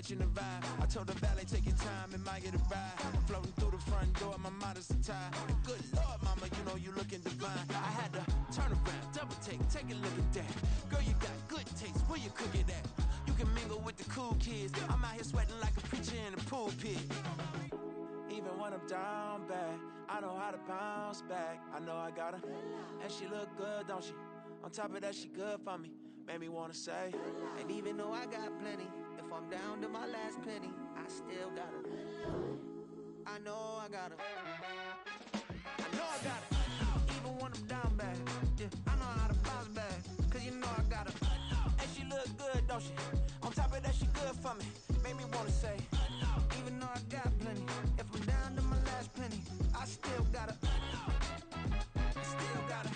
catching the vibe. I told the valet, take your time, it might get a ride. Floating through the front door, my modest attire. Good Lord, mama, you know you looking divine. I had to turn around, double take a look at that. Girl, you got good taste, where you cook it at? You can mingle with the cool kids. I'm out here sweating like a preacher in a pulpit. Even when I'm down bad, I know how to bounce back. I know I got her, and she look good, don't she? On top of that, she good for me. Made me wanna say, and even though I got plenty, if I'm down to my last penny, I still got her. I know I got her. I know I got her. Even when I'm down bad, yeah, I know how to bounce back. Cause you know I got her. And she look good, don't she? On top of that, she good for me. Made me wanna say, even though I got plenty, if I'm down to my last penny, I still got her. I still got her.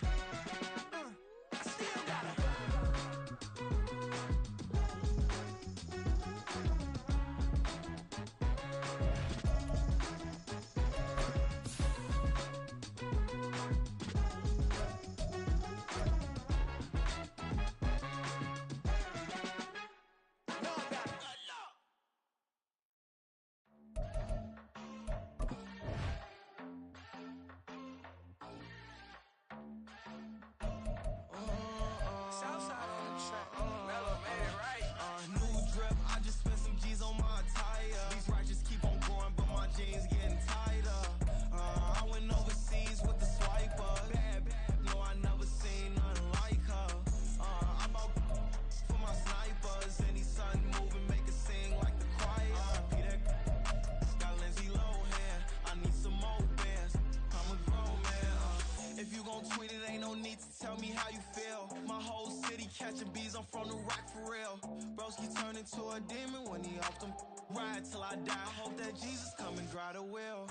I still got her. Tell me how you feel. My whole city catching bees, I'm from the rock for real. Broski turned into a demon when he off them. Ride till I die, I hope that Jesus come and dry the wheel.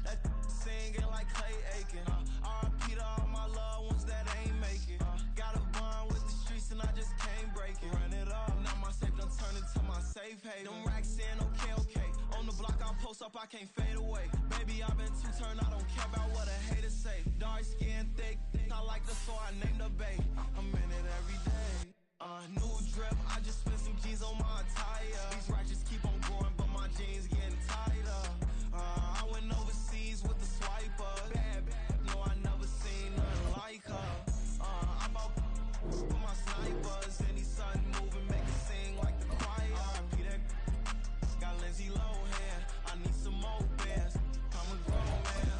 That singing like Clay Aiken. R.I.P. to all my loved ones that ain't make it. Got a bond with the streets and I just can't break it. Run it up, now my safe done turned into my safe haven. Them racks in, okay. On the block I post up, I can't fade away. Baby, I've been too turned, I don't care about what a hater say. Dark skin, thick, I like the so I named the bay. I'm in it every day. New drip, I just spent some G's on my attire. These righteous keep on growing, but my jeans getting tighter. I went overseas with the swiper. Bad, no, I never seen nothing like her. I bought for my snipers. Any sun moving, make it sing like the choir. R.I.P. that got Lindsay Lohan. I need some more bands. I'm a grown man.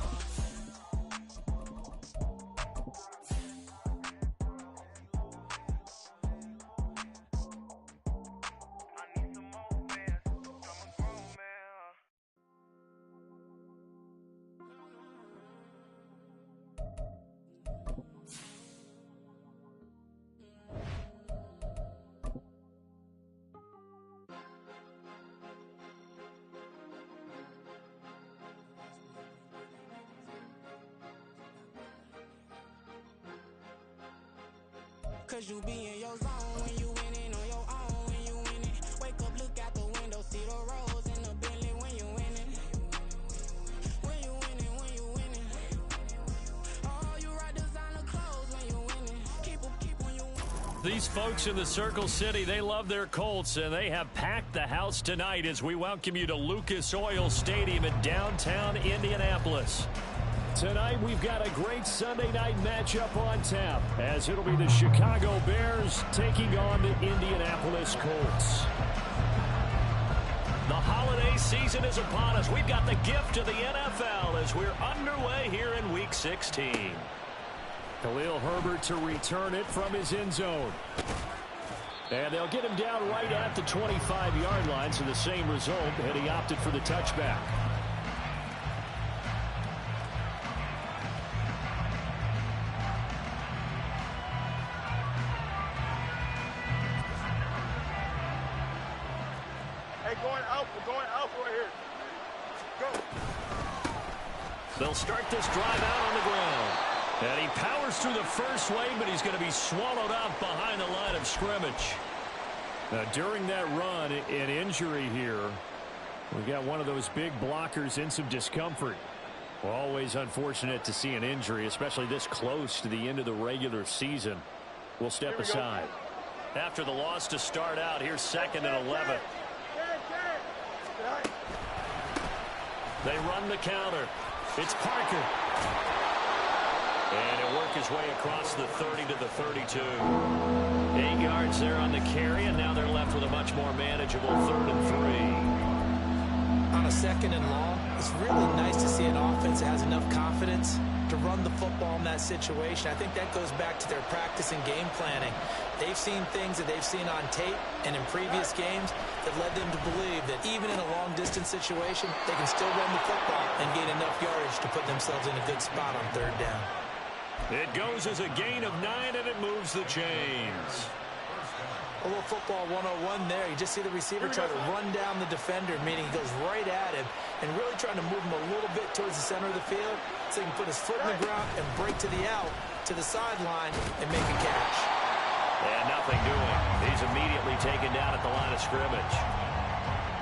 Cause you be in your zone when you winning on your own when you winning. Wake up, look out the window, see the rose in the Bentley when you winning. When you winning, when you winning. Oh, you right designer clothes when you winning. Keep when you winning. These folks in the Circle City, they love their Colts, and they have packed the house tonight as we welcome you to Lucas Oil Stadium in downtown Indianapolis. Tonight, we've got a great Sunday night matchup on tap, as it'll be the Chicago Bears taking on the Indianapolis Colts. The holiday season is upon us. We've got the gift of the NFL as we're underway here in Week 16. Khalil Herbert to return it from his end zone. And they'll get him down right at the 25-yard line, so the same result, and he opted for the touchback. They'll start this drive out on the ground. And he powers through the first wave, but he's going to be swallowed up behind the line of scrimmage. Now, during that run, an injury here. We've got one of those big blockers in some discomfort. Well, always unfortunate to see an injury, especially this close to the end of the regular season. We'll step aside. After the loss to start out, here's 2nd and 11. They run the counter. It's Parker. And he'll work his way across the 30 to the 32. 8 yards there on the carry, and now they're left with a much more manageable 3rd and 3. On a 2nd and long, it's really nice to see an offense that has enough confidence to run the football in that situation. I think that goes back to their practice and game planning. They've seen things that they've seen on tape and in previous games that led them to believe that even in a long-distance situation, they can still run the football and gain enough yardage to put themselves in a good spot on 3rd down. It goes as a gain of 9, and it moves the chains. A little football 101 there. You just see the receiver try to run down the defender, meaning he goes right at him and really trying to move him a little bit towards the center of the field so he can put his foot in the ground and break to the out, to the sideline, and make a catch. And nothing doing. He's immediately taken down at the line of scrimmage.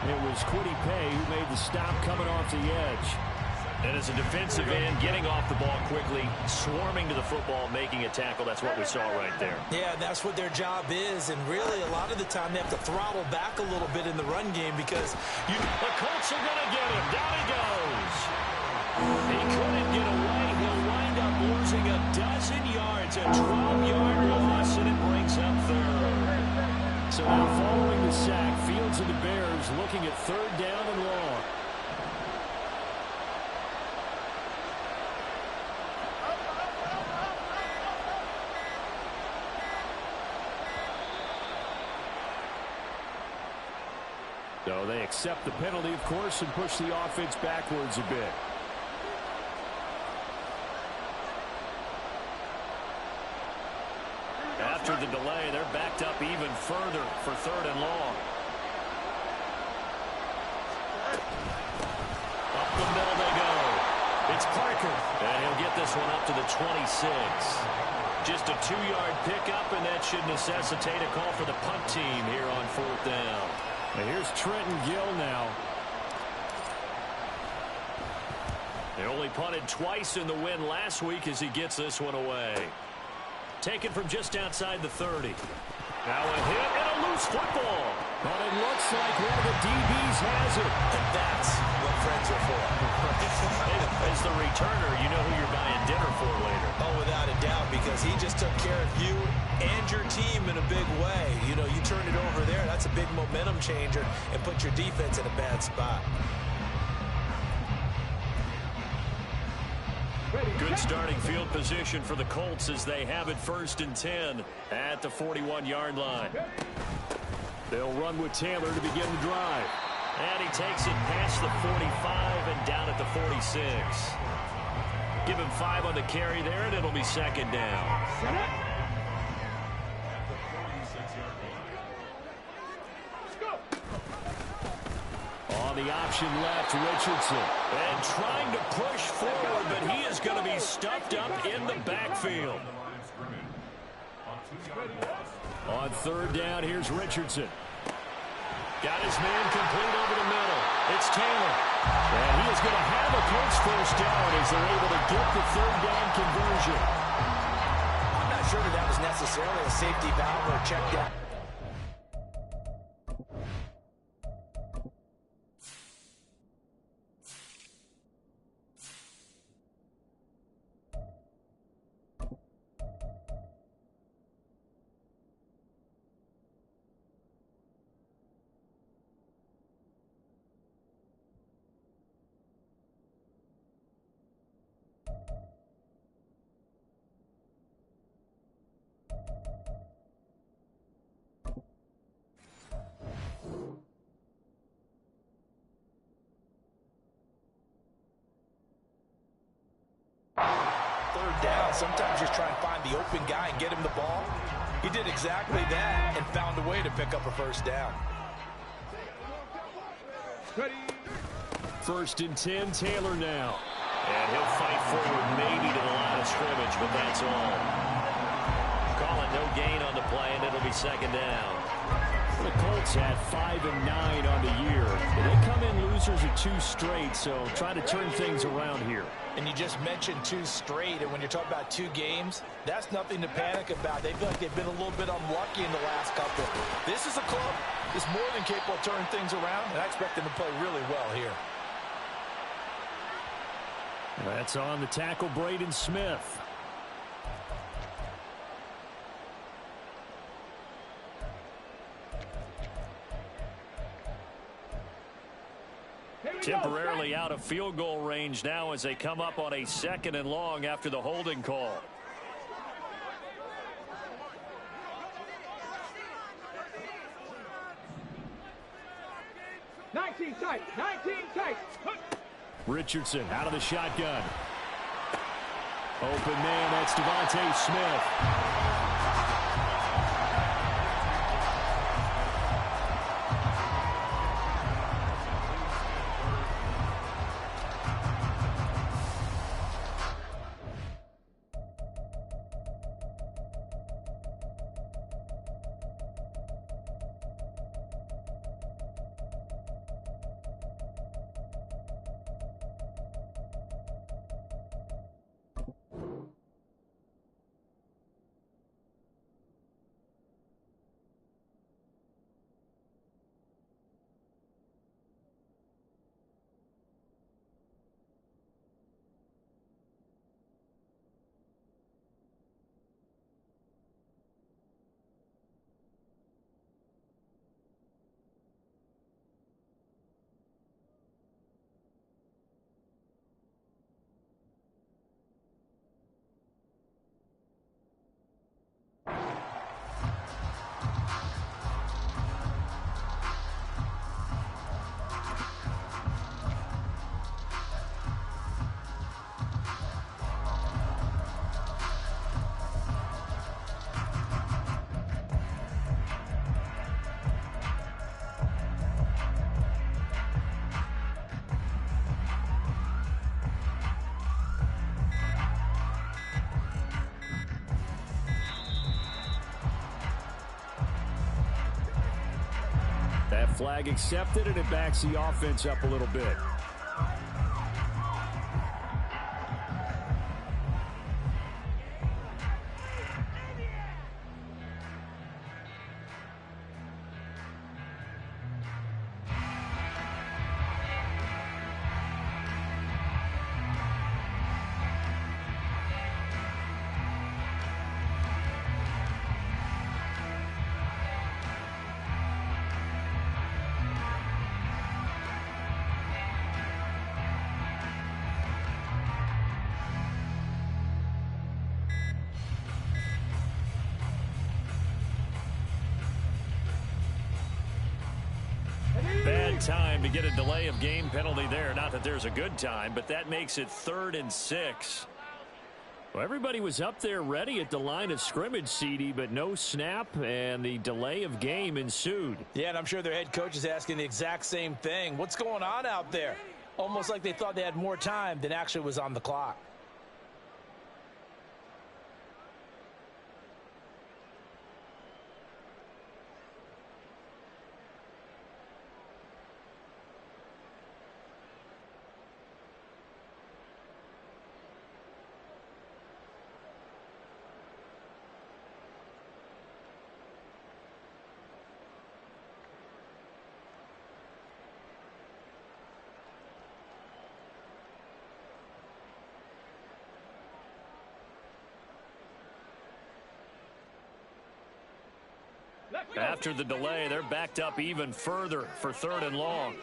It was Kwity Paye who made the stop coming off the edge. And as a defensive end, getting off the ball quickly, swarming to the football, making a tackle. That's what we saw right there. Yeah, that's what their job is. And really, a lot of the time, they have to throttle back a little bit in the run game because the Colts are going to get him. Down he goes. He couldn't get away. He'll wind up losing a dozen yards. A 12-yard loss, and it brings up 3rd. So now following the sack, Fields and the Bears looking at 3rd down and long. So they accept the penalty, of course, and push the offense backwards a bit. After the delay, they're backed up even further for 3rd and long. Up the middle they go. It's Parker. And he'll get this one up to the 26. Just a 2-yard pickup, and that should necessitate a call for the punt team here on 4th down. And here's Trenton Gill now. They only punted twice in the win last week as he gets this one away. Taken from just outside the 30. Now a hit and a loose football. But it looks like one of the DBs has it. And that's what friends are for. As the returner, you know who you're buying dinner for later. Oh, without a doubt, because he just took care of you and your team in a big way. You know, you turned it over there. That's a big momentum changer and put your defense in a bad spot. Good starting field position for the Colts as they have it 1st and 10 at the 41-yard line. They'll run with Taylor to begin the drive. And he takes it past the 45 and down at the 46. Give him 5 on the carry there, and it'll be 2nd down. On the option left, Richardson. And trying to push forward, but he is going to be stuffed up in the backfield. On 3rd down, here's Richardson. Got his man complete over the middle. It's Taylor. And he is going to have a Colts 1st down as they're able to get the 3rd down conversion. I'm not sure that was necessarily a safety valve or a check down. Sometimes just try and find the open guy and get him the ball. He did exactly that and found a way to pick up a 1st down. 1st and 10, Taylor now. And he'll fight forward maybe to the line of scrimmage, but that's all. Call it no gain on the play, and it'll be 2nd down. The Colts had 5-9 on the year. They come in losers of 2 straight, so trying to turn things around here. And you just mentioned 2 straight, and when you're talking about 2 games, that's nothing to panic about. They feel like they've been a little bit unlucky in the last couple. This is a club that's more than capable of turning things around, and I expect them to play really well here. That's on the tackle, Braden Smith. Temporarily out of field goal range now as they come up on a 2nd and long after the holding call. Tight, 19 tight. Richardson out of the shotgun. Open man, that's Devontae Smith. That flag accepted, and it backs the offense up a little bit. Bad time to get a delay of game penalty there. Not that there's a good time, but that makes it 3rd and 6. Well, everybody was up there ready at the line of scrimmage, CD, but no snap, and the delay of game ensued. Yeah, and I'm sure their head coach is asking the exact same thing. What's going on out there? Almost like they thought they had more time than actually was on the clock. After the delay, they're backed up even further for 3rd and long.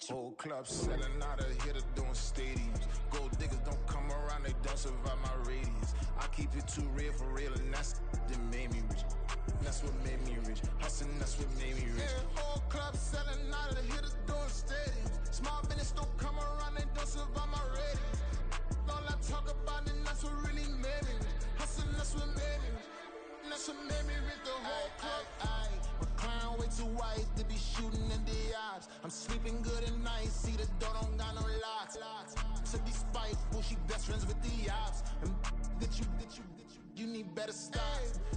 Whole club selling out of here to doing stadiums. Gold diggers don't come around, they don't survive my radius. I keep it too real for real, and that's that made me rich. That's what made me rich. Hustling, that's what made me rich. Yeah, whole club selling out of here to doing stadiums. Small business don't come around, they don't survive my radius. Don't vibes. I'm sleeping good at night, see the door don't got no locks. To be spiteful, she best friends with the ops. And get you need better stop.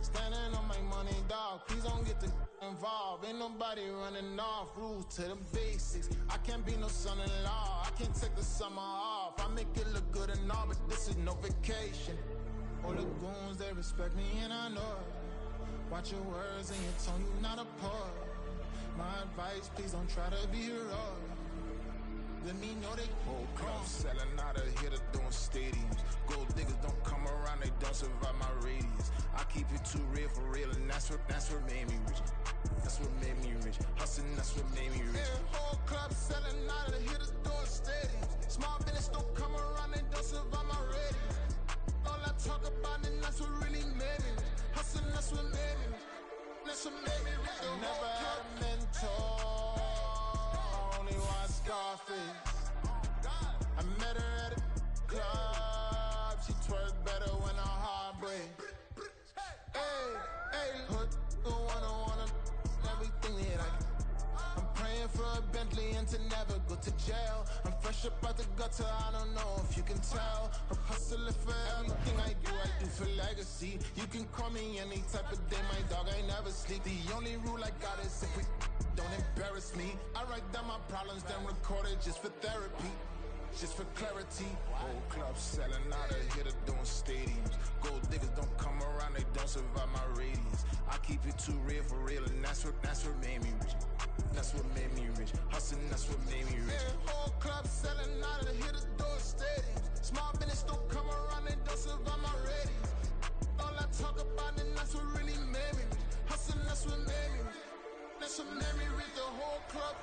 Standing on my money, dog, please don't get the involved. Ain't nobody running off, rules to the basics. I can't be no son-in-law, I can't take the summer off. I make it look good and all, but this is no vacation. All the goons, they respect me and I know it. Watch your words and your tone, you not a poet. My advice, please don't try to be heroic. Let me know they whole club selling out of here to doing stadiums. Gold diggers don't come around, they don't survive my radius. I keep it too real for real, and that's what made me rich. That's what made me rich. Hustling, that's what made me rich. Yeah, whole club selling out of here to doing stadiums. Small business don't come around, they don't survive my radius. All I talk about, and that's what really made me rich. Hustling, that's what made me rich. That's what made me rich. I never had a mentor. Scarface. I met her at a club. She twerk better when her heart breaks. Hey, hood, the wanna everything that I'm praying for a Bentley and to never go to jail. I'm fresh up out the gutter, I don't know if you can tell. I'm hustling for everything I do for legacy. You can call me any type of day, my dog, I never sleep. The only rule I got is if we don't embarrass me. I write down my problems, then record it just for therapy, just for clarity. Whole club selling out of here to doing stadiums. Gold diggers don't come around, they don't survive my radius. I keep it too real for real, and that's what made me rich. That's what made me rich. Hustling, that's what made me rich. Yeah, whole club selling out of here to doing stadiums. Small business don't come around, they don't survive my radius. All I talk about, and that's what really made me rich. Hustling, that's what made me rich. That's what made me read the whole club.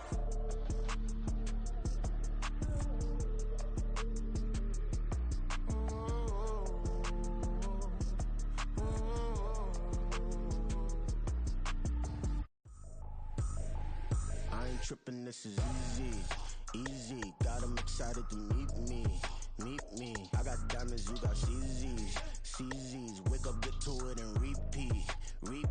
I ain't tripping, this is easy. Got 'em excited to meet me. I got diamonds, you got CZs. Wake up, get to it, and repeat. Hey,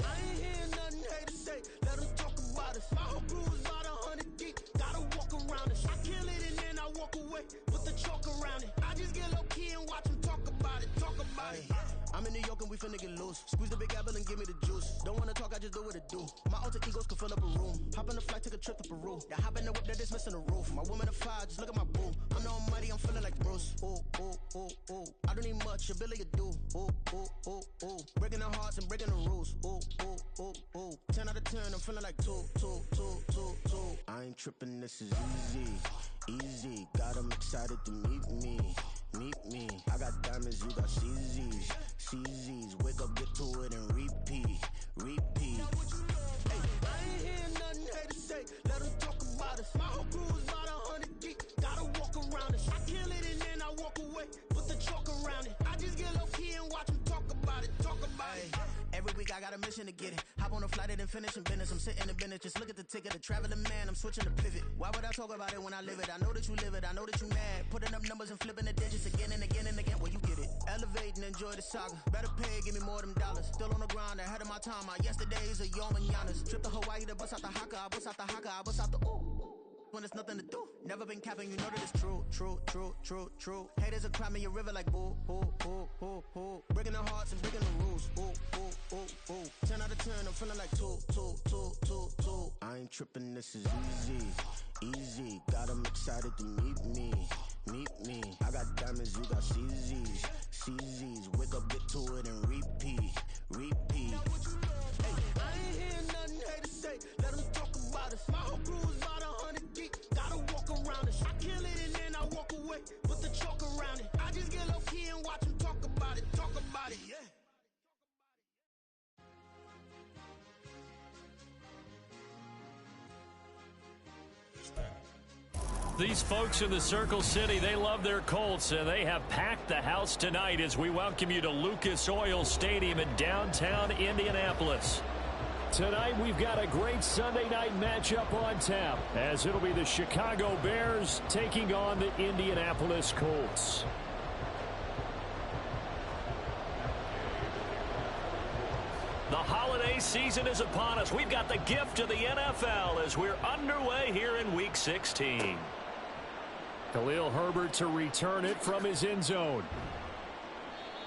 I ain't hearing nothing hate to say. Let them talk about us. My whole crew is about 100 deep. Gotta walk around us. I kill it and then I walk away. Put the chalk around it. I just get low key and watch them talk about it. I'm in New York and we finna get loose. Squeeze the big apple and give me the juice. Don't wanna talk, I just do what it do. My alter egos can fill up a room. Hop on a flight, take a trip to Peru. The hop in the whip that is missing the roof. My woman a fire, just look at my boo. I'm no money, I'm feeling like Bruce. Ooh. I don't need much, ability to do. Ooh. Breaking the hearts and breaking the rules. Ooh. 10 out of 10, I'm feeling like two. I ain't tripping, this is easy. Got 'em excited to meet me. I got diamonds, you got CZs. Wake up, get to it, and repeat. Hey, I ain't hearing nothing hate to say. Let them talk about us. My whole crew is about 100 deep. Gotta walk around us. I kill it and then I walk away. Put the chalk around it. I just get low key and watch them talk about it. Every week I got a mission to get it. Hop on a flight and then finish in business. I'm sitting in business, just look at the ticket. A traveling man, I'm switching to pivot. Why would I talk about it when I live it? I know that you live it, I know that you mad. Putting up numbers and flipping the digits again and again. Well, you get it. Elevate and enjoy the saga. Better pay, give me more than dollars. Still on the grind, ahead of my time. My yesterdays are your mananas. Trip to Hawaii to bust out the haka. I bust out the ooh. When there's nothing to do. Never been capping, you know that it's true. Haters will cry me a river like boo. Breaking the hearts and breaking the rules. Ooh. 10 out of 10, I'm feeling like two. I ain't tripping, this is easy. Got 'em excited to meet me. I got diamonds, you got CZs. Wake up, get to it, and repeat. Hey, I ain't hearing nothing hate to say. Let them talk about us. My whole crew is about 100 deep. Gotta walk around us. I kill it and then I walk away. Put the chalk around it. I just get low key and watch them talk about it. Yeah. These folks in the Circle City, they love their Colts, and they have packed the house tonight as we welcome you to Lucas Oil Stadium in downtown Indianapolis. Tonight we've got a great Sunday night matchup on tap, as it'll be the Chicago Bears taking on the Indianapolis Colts. The holiday holiday season is upon us. We've got the gift of the NFL as we're underway here in Week 16. Khalil Herbert to return it from his end zone.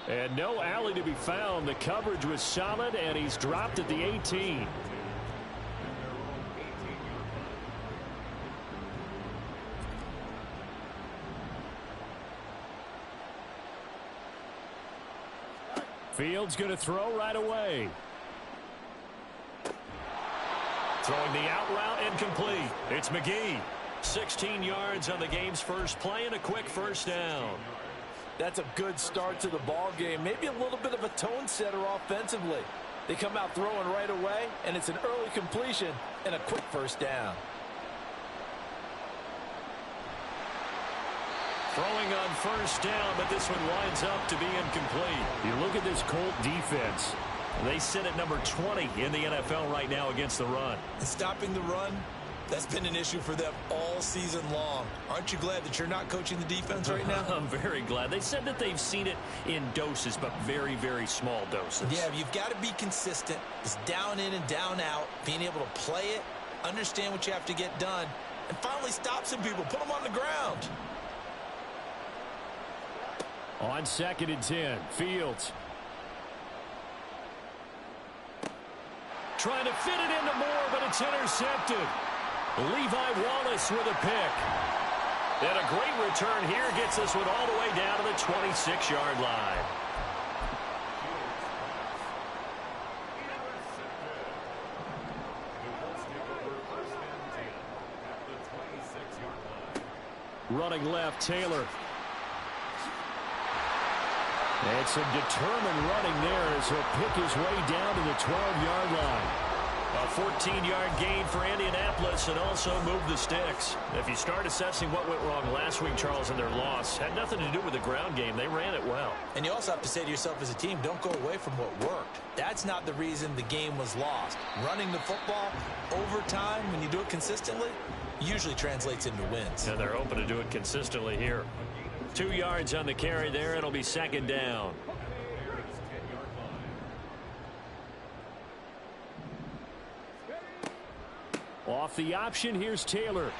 And no alley to be found. The coverage was solid, and he's dropped at the 18. Fields going to throw right away. Throwing the out route incomplete. It's McGee. 16 yards on the game's first play and a quick first down. That's a good start to the ball game. Maybe a little bit of a tone setter offensively. They come out throwing right away, and it's an early completion and a quick first down. Throwing on first down, but this one winds up to be incomplete. You look at this Colt defense. They sit at number 20 in the NFL right now against the run. And stopping the run, that's been an issue for them all season long. Aren't you glad that you're not coaching the defense right now? I'm very glad. They said that they've seen it in doses, but very, very small doses. Yeah, you've got to be consistent. It's down in and down out, being able to play it, understand what you have to get done, and finally stop some people, put them on the ground. On 2nd and 10, Fields. Trying to fit it into Moore, but it's intercepted. Levi Wallace with a pick. And a great return here gets this one all the way down to the 26-yard line. Running left, Taylor. And some determined running there as he'll pick his way down to the 12-yard line. A 14-yard gain for Indianapolis and also move the sticks. If you start assessing what went wrong last week, Charles, in their loss, had nothing to do with the ground game. They ran it well. And you also have to say to yourself as a team, don't go away from what worked. That's not the reason the game was lost. Running the football over time, when you do it consistently, usually translates into wins. And they're hoping to do it consistently here. 2 yards on the carry there. It'll be 2nd down. Off the option, here's Taylor.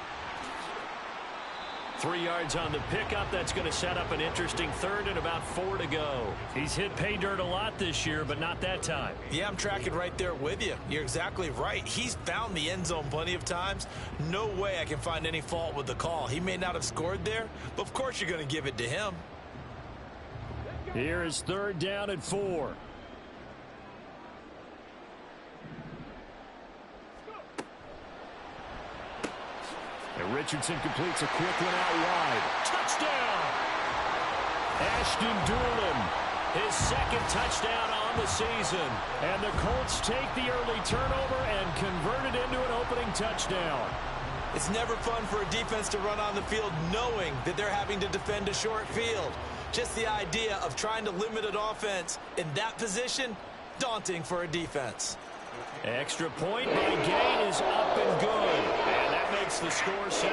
3 yards on the pickup. That's going to set up an interesting 3rd and about 4 to go. He's hit pay dirt a lot this year, but not that time. Yeah, I'm tracking right there with you. You're exactly right. He's found the end zone plenty of times. No way I can find any fault with the call. He may not have scored there, but of course you're going to give it to him. Here is 3rd down and 4. And Richardson completes a quick one out wide. Touchdown! Ashton Doolin. His 2nd touchdown on the season. And the Colts take the early turnover and convert it into an opening touchdown. It's never fun for a defense to run on the field knowing that they're having to defend a short field. Just the idea of trying to limit an offense in that position, daunting for a defense. Extra point by Gay is up and good. And that makes the score 7-0.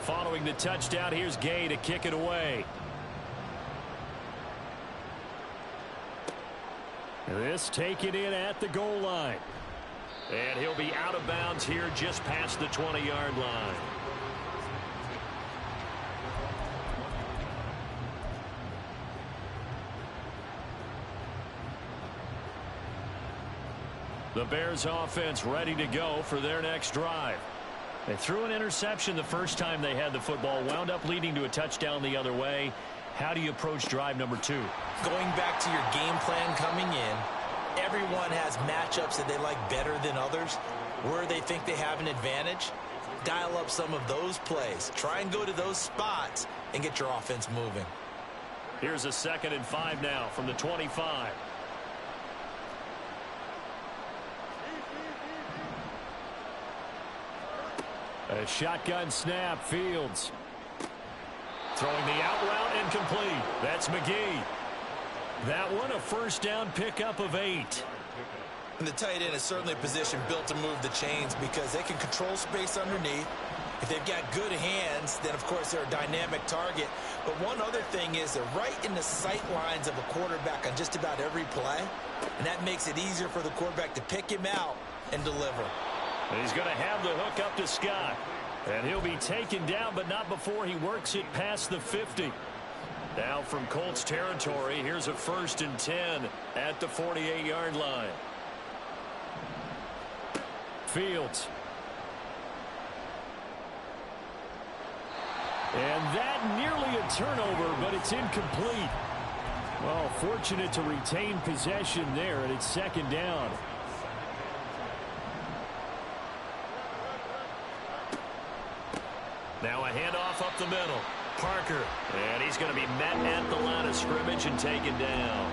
Following the touchdown, here's Gay to kick it away. This taken in at the goal line. And he'll be out of bounds here just past the 20-yard line. The Bears offense ready to go for their next drive. They threw an interception the first time they had the football, wound up leading to a touchdown the other way. How do you approach drive number 2? Going back to your game plan coming in, everyone has matchups that they like better than others. Where they think they have an advantage, dial up some of those plays. Try and go to those spots and get your offense moving. Here's a 2nd and 5 now from the 25. A shotgun snap, Fields. Throwing the out route incomplete. That's McGee. That one a 1st down pickup of 8. And the tight end is certainly a position built to move the chains because they can control space underneath. If they've got good hands, then, of course, they're a dynamic target. But one other thing is they're right in the sight lines of a quarterback on just about every play, and that makes it easier for the quarterback to pick him out and deliver. And he's going to have the hook up to Scott. And he'll be taken down, but not before he works it past the 50. Now from Colts territory, here's a 1st and 10 at the 48-yard line. Fields. And that nearly a turnover, but it's incomplete. Well, fortunate to retain possession there, and it's 2nd down. Now a handoff up the middle. Parker. And he's going to be met at the line of scrimmage and taken down.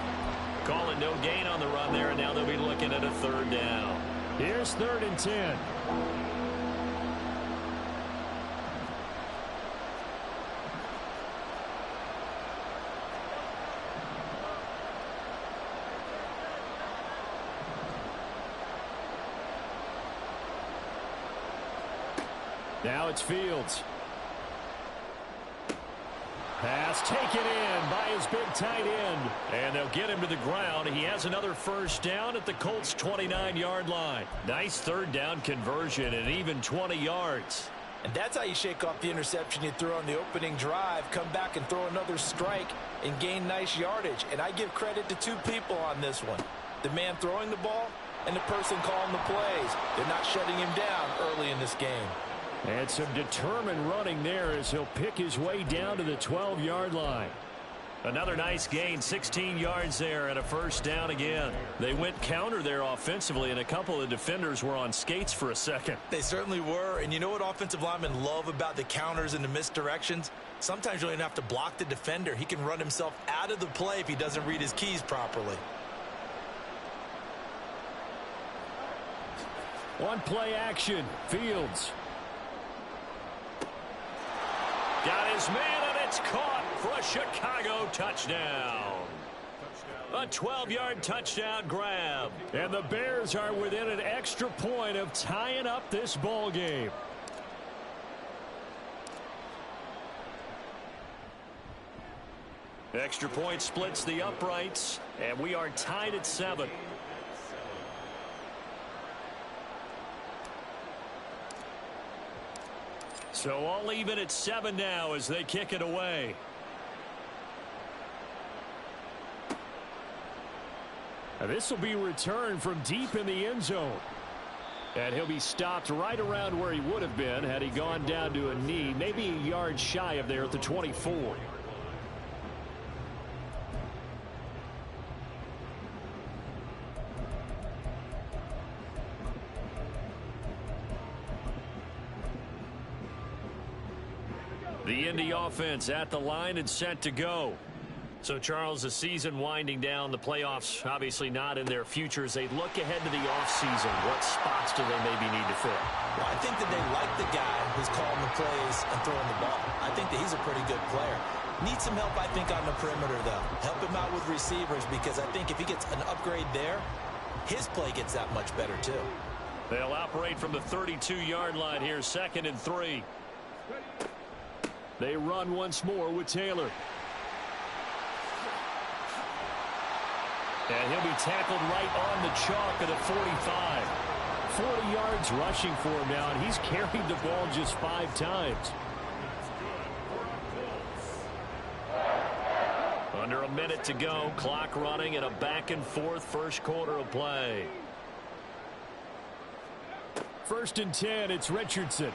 Calling no gain on the run there, and now they'll be looking at a 3rd down. Here's 3rd and 10. Now it's Fields. Pass taken in by his big tight end. And they'll get him to the ground. He has another 1st down at the Colts' 29-yard line. Nice 3rd down conversion and even 20 yards. And that's how you shake off the interception you threw on the opening drive, come back and throw another strike and gain nice yardage. And I give credit to 2 people on this one. The man throwing the ball and the person calling the plays. They're not shutting him down early in this game. And some determined running there as he'll pick his way down to the 12-yard line. Another nice gain, 16 yards there and a 1st down again. They went counter there offensively, and a couple of defenders were on skates for a second. They certainly were, and you know what offensive linemen love about the counters and the misdirections? Sometimes you don't even have to block the defender. He can run himself out of the play if he doesn't read his keys properly. One play action, Fields. Got his man, and it's caught for a Chicago touchdown. A 12-yard touchdown grab. And the Bears are within an extra point of tying up this ball game. Extra point splits the uprights, and we are tied at 7. So all even at 7 now as they kick it away. And this will be returned from deep in the end zone. And he'll be stopped right around where he would have been had he gone down to a knee, maybe a yard shy of there at the 24. The Indy offense at the line and set to go. So, Charles, the season winding down, the playoffs obviously not in their future. As they look ahead to the offseason, what spots do they maybe need to fill? Well, I think that they like the guy who's calling the plays and throwing the ball. I think that he's a pretty good player. Needs some help, I think, on the perimeter, though. Help him out with receivers, because I think if he gets an upgrade there, his play gets that much better, too. They'll operate from the 32-yard line here, 2nd and 3. They run once more with Taylor. And he'll be tackled right on the chalk of the 45. 40 yards rushing for him now, and he's carried the ball just 5 times. Under a minute to go, clock running, and a back-and-forth first quarter of play. 1st and 10, it's Richardson.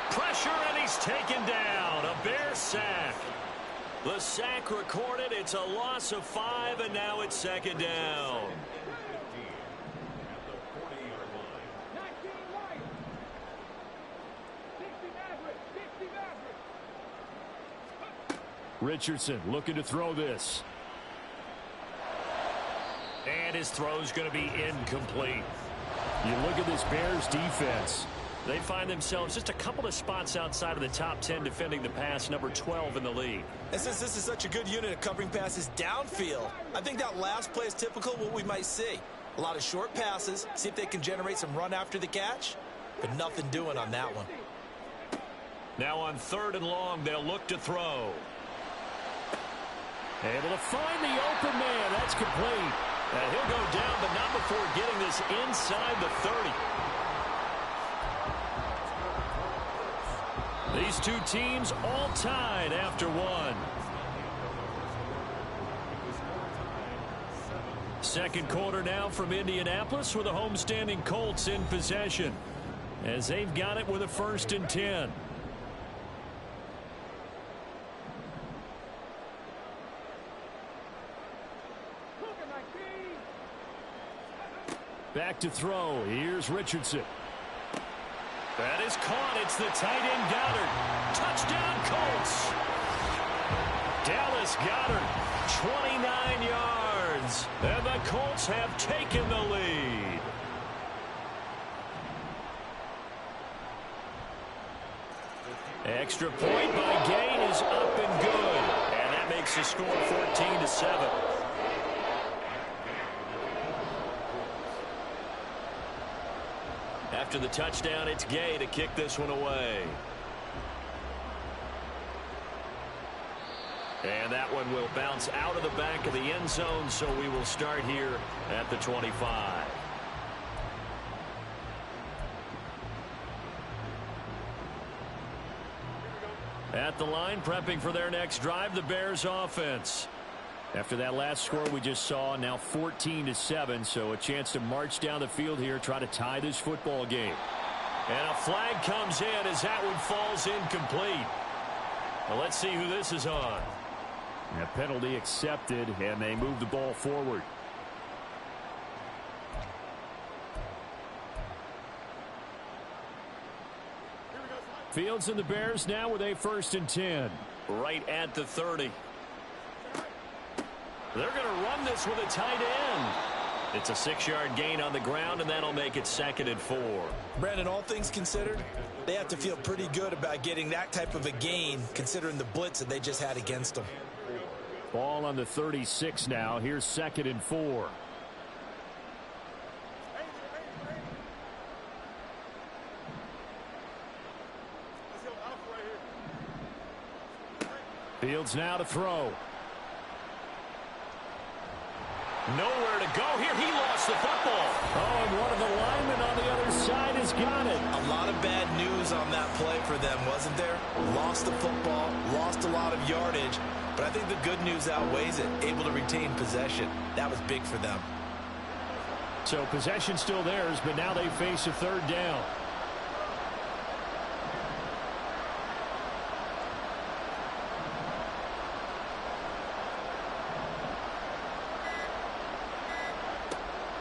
Pressure, and he's taken down. A Bear sack. The sack recorded. It's a loss of 5, and now it's 2nd down. Richardson looking to throw this. And his throw's going to be incomplete. You look at this Bears defense. They find themselves just a couple of spots outside of the top 10 defending the pass, number 12 in the league. And since this is such a good unit of covering passes downfield, I think that last play is typical of what we might see. A lot of short passes, see if they can generate some run after the catch, but nothing doing on that one. Now on 3rd and long, they'll look to throw. Able to find the open man. That's complete. And he'll go down, but not before getting this inside the 30. These two teams all tied after one. Second quarter now from Indianapolis with the homestanding Colts in possession as they've got it with a 1st and 10. Back to throw. Here's Richardson. That is caught. It's the tight end Goddard. Touchdown Colts. Dallas Goddard, 29 yards. And the Colts have taken the lead. Extra point by Gain is up and good. And that makes the score 14-7. After the touchdown, it's Gay to kick this one away. And that one will bounce out of the back of the end zone, so we will start here at the 25. At the line, prepping for their next drive, the Bears offense. After that last score we just saw, now 14-7, so a chance to march down the field here, try to tie this football game. And a flag comes in as that one falls incomplete. Well, let's see who this is on. A penalty accepted, and they move the ball forward. Fields and the Bears now with a 1st and 10. Right at the 30. They're going to run this with a tight end. It's a 6-yard gain on the ground, and that'll make it 2nd and 4. Brandon, all things considered, they have to feel pretty good about getting that type of a gain, considering the blitz that they just had against them. Ball on the 36 now. Here's 2nd and 4. Fields now to throw. Nowhere to go here. He lost the football. Oh, and one of the linemen on the other side has got it. A lot of bad news on that play for them, wasn't there? Lost the football, lost a lot of yardage, but I think the good news outweighs it. Able to retain possession. That was big for them. So possession still theirs, but now they face a 3rd down.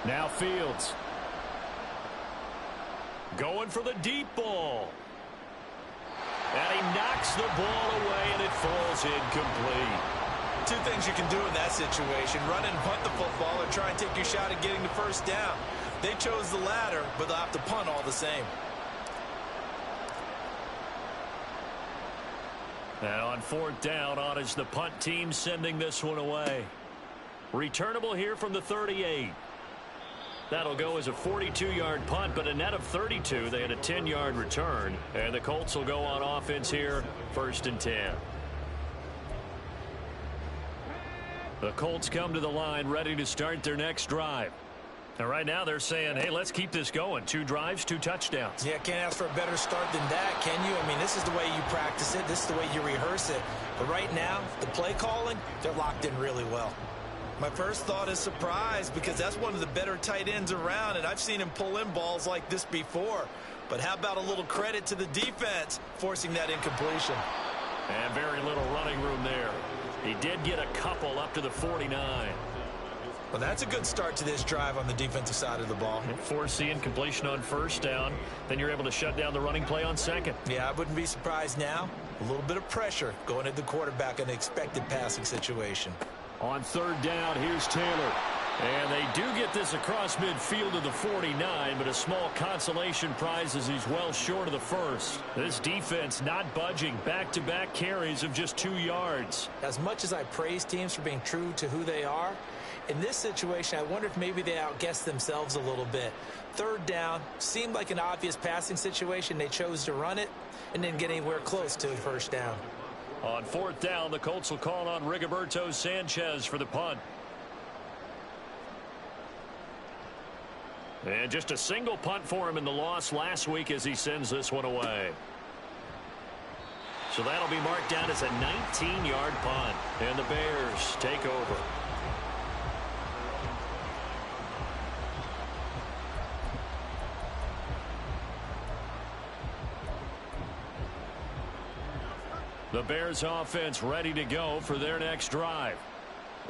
Now Fields. Going for the deep ball. And he knocks the ball away, and it falls incomplete. Two things you can do in that situation. Run and punt the football or try and take your shot at getting the 1st down. They chose the latter, but they'll have to punt all the same. And on 4th down, on is the punt team sending this one away. Returnable here from the 38. That'll go as a 42-yard punt, but a net of 32. They had a 10-yard return. And the Colts will go on offense here, 1st and 10. The Colts come to the line ready to start their next drive. And right now they're saying, hey, let's keep this going. 2 drives, 2 touchdowns. Yeah, can't ask for a better start than that, can you? I mean, this is the way you practice it. This is the way you rehearse it. But right now, the play calling, they're locked in really well. My first thought is surprise, because that's one of the better tight ends around, and I've seen him pull in balls like this before. But how about a little credit to the defense forcing that incompletion? And very little running room there. He did get a couple up to the 49. Well, that's a good start to this drive on the defensive side of the ball. Force the incompletion on 1st down. Then you're able to shut down the running play on 2nd. Yeah, I wouldn't be surprised now. A little bit of pressure going at the quarterback in an expected passing situation. On 3rd down, here's Taylor. And they do get this across midfield to the 49, but a small consolation prize as he's well short of the first. This defense not budging. Back-to-back carries of just 2 yards. As much as I praise teams for being true to who they are, in this situation, I wonder if maybe they outguessed themselves a little bit. Third down seemed like an obvious passing situation. They chose to run it and didn't get anywhere close to the first down. On fourth down, the Colts will call on Rigoberto Sanchez for the punt. And just a single punt for him in the loss last week as he sends this one away. So that'll be marked down as a 19-yard punt. And the Bears take over. The Bears offense ready to go for their next drive.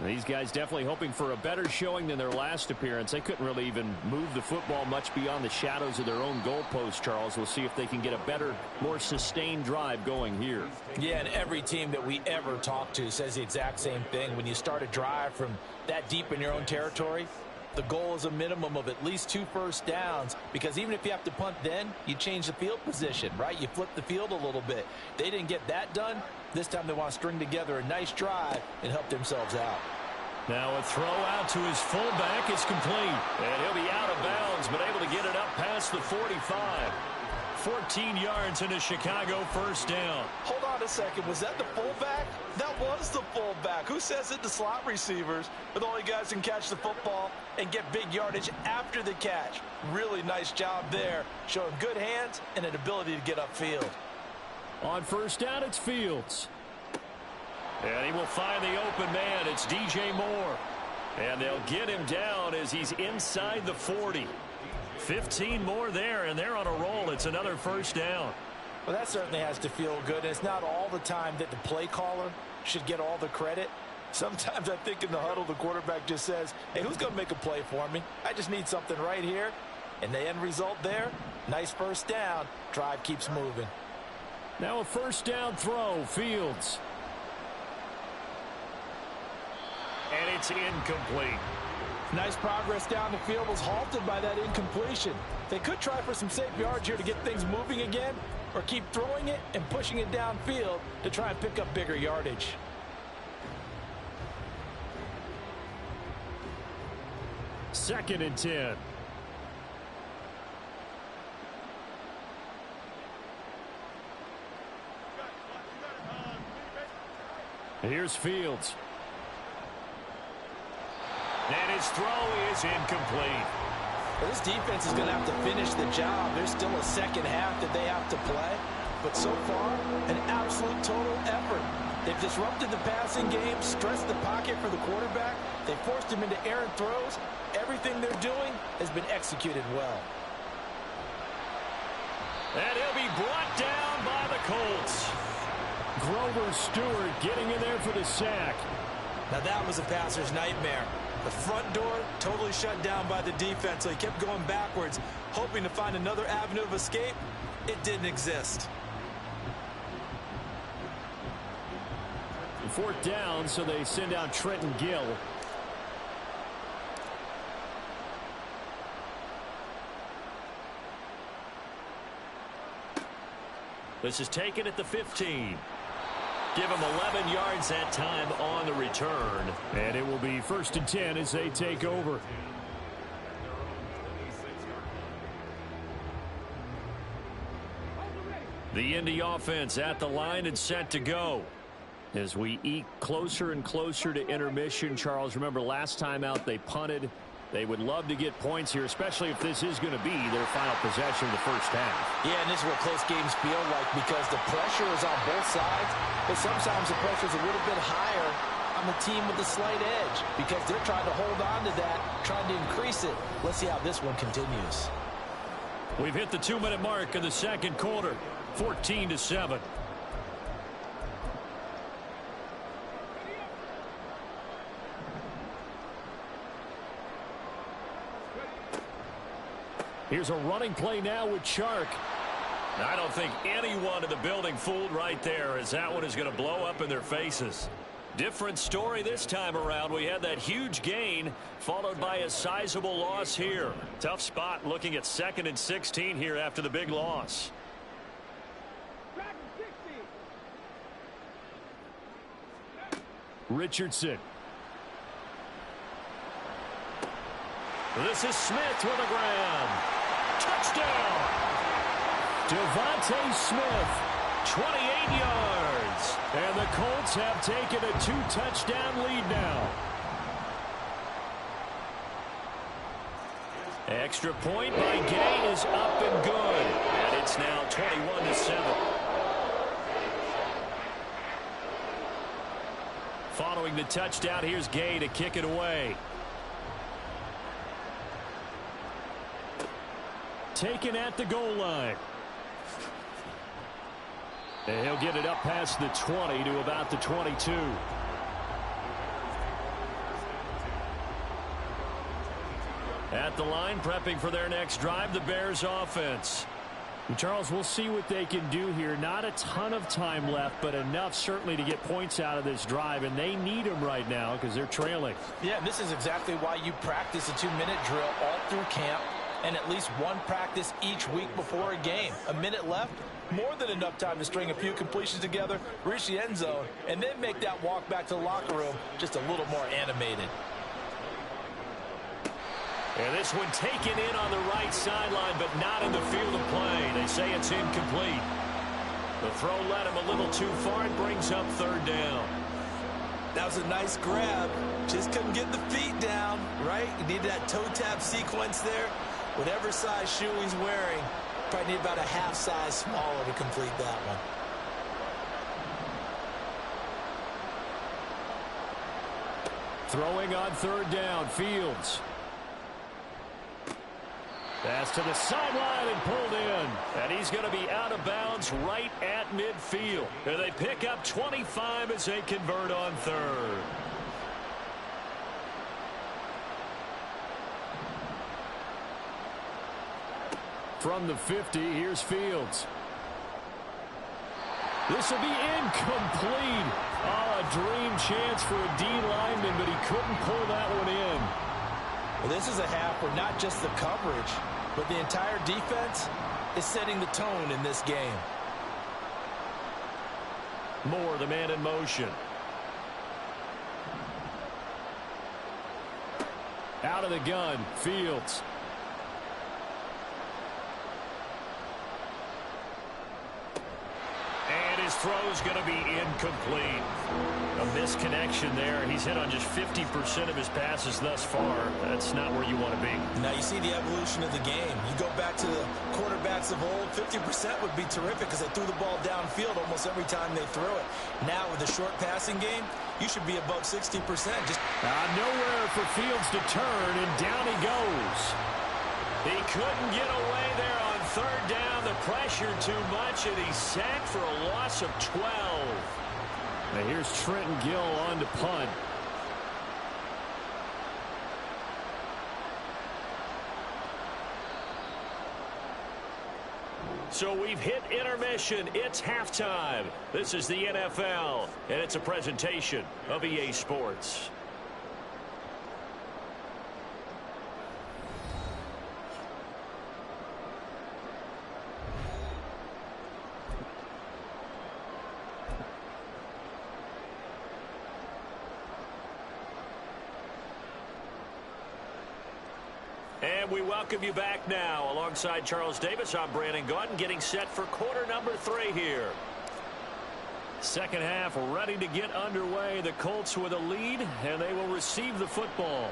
These guys definitely hoping for a better showing than their last appearance. They couldn't really even move the football much beyond the shadows of their own goalpost, Charles. We'll see if they can get a better, more sustained drive going here. Yeah, and every team that we ever talk to says the exact same thing. When you start a drive from that deep in your own territory, the goal is a minimum of at least 2 first downs, because even if you have to punt then, you change the field position, right? You flip the field a little bit. They didn't get that done. This time they want to string together a nice drive and help themselves out. Now a throw out to his fullback is complete. And he'll be out of bounds, but able to get it up past the 45. 14 yards in a Chicago first down. Hold on a second. Was that the fullback? That was the fullback. Who says that the slot receivers are the only guys who can catch the football and get big yardage after the catch? Really nice job there, showing good hands and an ability to get upfield. On first down, it's Fields. And he will find the open man. It's DJ Moore. And they'll get him down as he's inside the 40. 15 more there, and they're on a roll. It's another first down. Well, that certainly has to feel good. And it's not all the time that the play caller should get all the credit. Sometimes I think in the huddle, the quarterback just says, hey, who's going to make a play for me? I just need something right here. And the end result there, nice first down. Drive keeps moving. Now a first down throw, Fields. And it's incomplete. Nice progress down the field, was halted by that incompletion. They could try for some safe yards here to get things moving again, or keep throwing it and pushing it downfield to try and pick up bigger yardage. Second and 10. Here's Fields. And his throw is incomplete. Well, this defense is going to have to finish the job. There's still a second half that they have to play. But so far, an absolute total effort. They've disrupted the passing game, stressed the pocket for the quarterback. They forced him into errant throws. Everything they're doing has been executed well. And he'll be brought down by the Colts. Grover Stewart getting in there for the sack. Now that was a passer's nightmare. The front door totally shut down by the defense, so he kept going backwards, hoping to find another avenue of escape. It didn't exist. Fourth down, so they send out Trenton Gill. This is taken at the 15. Give him 11 yards that time on the return. And it will be first and 10 as they take over. The Indy offense at the line and set to go. As we eke closer and closer to intermission, Charles, remember last time out they punted. They would love to get points here, especially if this is going to be their final possession of the first half. Yeah, and this is what close games feel like, because the pressure is on both sides, but sometimes the pressure is a little bit higher on the team with the slight edge, because they're trying to hold on to that, trying to increase it. Let's see how this one continues. We've hit the 2-minute mark in the second quarter, 14-7. Here's a running play now with Chark. I don't think anyone in the building fooled right there, as that one is going to blow up in their faces. Different story this time around. We had that huge gain followed by a sizable loss here. Tough spot looking at 2nd and 16 here after the big loss. Richardson. This is Smith with a grab. Touchdown! Devontae Smith. 28 yards. And the Colts have taken a 2-touchdown lead now. Extra point by Gay is up and good. And it's now 21-7. Following the touchdown, here's Gay to kick it away. Taken at the goal line. And he'll get it up past the 20 to about the 22. At the line, prepping for their next drive, the Bears offense. And Charles, we'll see what they can do here. Not a ton of time left, but enough certainly to get points out of this drive, and they need them right now because they're trailing. Yeah, this is exactly why you practice a 2-minute drill all through camp and at least one practice each week before a game. A minute left, more than enough time to string a few completions together, reach the end zone, and then make that walk back to the locker room just a little more animated. And this one taken in on the right sideline, but not in the field of play. They say it's incomplete. The throw led him a little too far. It brings up 3rd down. That was a nice grab. Just couldn't get the feet down, right? You needed that toe tap sequence there. Whatever size shoe he's wearing, probably need about a half size smaller to complete that one. Throwing on 3rd down, Fields. Pass to the sideline and pulled in. And he's going to be out of bounds right at midfield. And they pick up 25 as they convert on 3rd. From the 50, here's Fields. This will be incomplete. Oh, a dream chance for a D lineman, but he couldn't pull that one in. Well, this is a half where not just the coverage, but the entire defense is setting the tone in this game. Moore, the man in motion. Out of the gun, Fields. And his throw's going to be incomplete. A misconnection there. He's hit on just 50% of his passes thus far. That's not where you want to be. Now you see the evolution of the game. You go back to the quarterbacks of old, 50% would be terrific because they threw the ball downfield almost every time they threw it. Now with the short passing game, you should be above 60%. Just nowhere for Fields to turn, and down he goes. He couldn't get away there on 3rd down. The pressure too much, and he's sacked for a loss of 12. Now here's Trenton Gill on to punt. So we've hit intermission. It's halftime. This is the NFL, and it's a presentation of EA Sports. And we welcome you back now. Alongside Charles Davis, I'm Brandon Gaudin, getting set for quarter number 3 here. Second half ready to get underway. The Colts with a lead, and they will receive the football.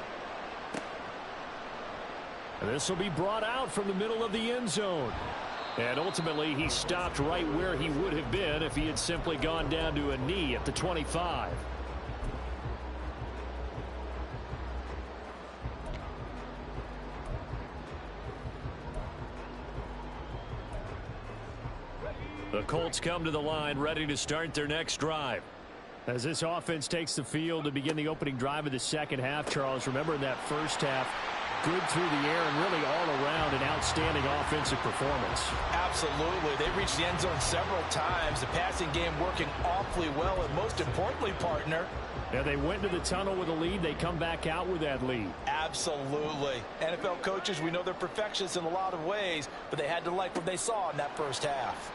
And this will be brought out from the middle of the end zone. And ultimately, he stopped right where he would have been if he had simply gone down to a knee at the 25. The Colts come to the line ready to start their next drive. As this offense takes the field to begin the opening drive of the second half, Charles, remember in that first half, good through the air and really all around an outstanding offensive performance. Absolutely. They reached the end zone several times. The passing game working awfully well, and most importantly, partner, And they went to the tunnel with a lead. They come back out with that lead. Absolutely. NFL coaches, we know they're perfectionists in a lot of ways, but they had to like what they saw in that first half.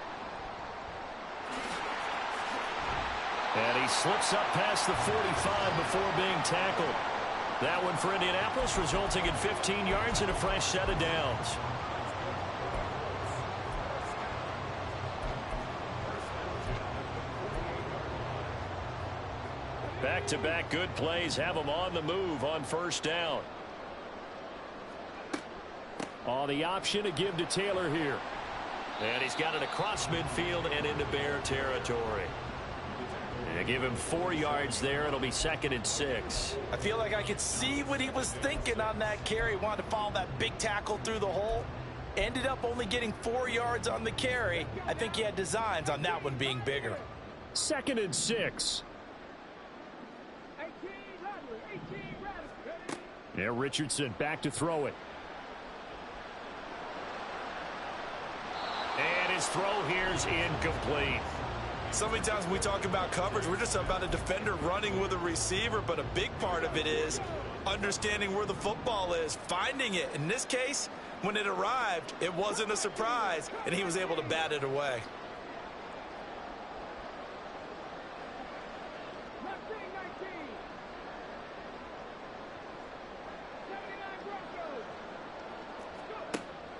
And he slips up past the 45 before being tackled. That one for Indianapolis, resulting in 15 yards and a fresh set of downs. Back-to-back good plays have them on the move on first down. On the option to give to Taylor here. And he's got it across midfield and into Bear territory. And give him 4 yards there. It'll be 2nd and 6. I feel like I could see what he was thinking on that carry. Wanted to follow that big tackle through the hole. Ended up only getting 4 yards on the carry. I think he had designs on that one being bigger. 2nd and 6. Now Richardson back to throw it. And his throw here is incomplete. So many times when we talk about coverage, we're just about a defender running with a receiver, but a big part of it is understanding where the football is, finding it. In this case, when it arrived, it wasn't a surprise, and he was able to bat it away.